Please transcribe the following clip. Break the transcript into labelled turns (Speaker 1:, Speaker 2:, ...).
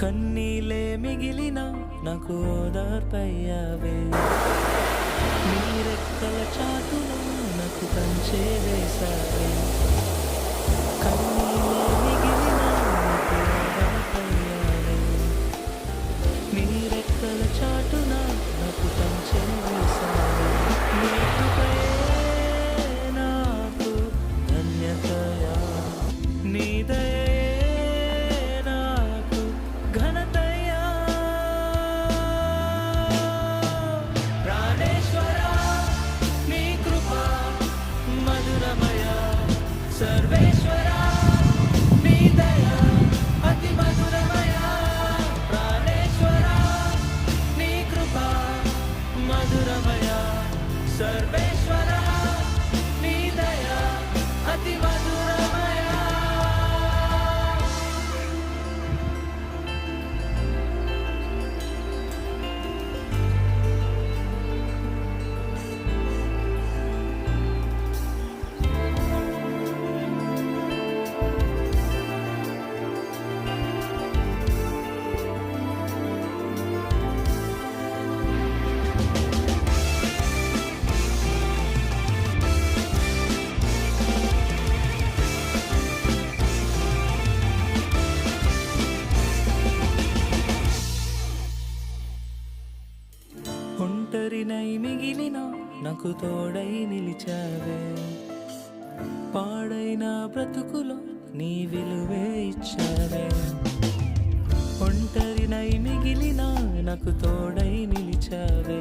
Speaker 1: కన్నీలే మిగిలిన నాకు ఓదార్పయ్యావే, నీ రెక్కల చాటున నాకు కంచే వేశావే. కన్నీలే మిగిలిన నాకు ఓదార్పయ్యావే, నీ రెక్కల చాటున నాకు కంచే వేశావే. నీ కృపయే నాకు ధన్యతయా, నీ దయే నాకు ఘనతయా. ప్రాణేశ్వరా నీ కృప మధురమయా, సర్వేశ్వరా నీ దయా అతి మధురమయా. ప్రాణేశ్వరా నీ కృప మధురమయా, సర్వేశ్వరా నీ దయా అతి మధురమయా. ఒంటరినై మిగిలిన నాకు తోడై నిలిచావే, పాడైన బ్రతుకులో నీ విలువే ఇచ్చావే. ఒంటరినై మిగిలిన నాకు తోడై నిలిచావే.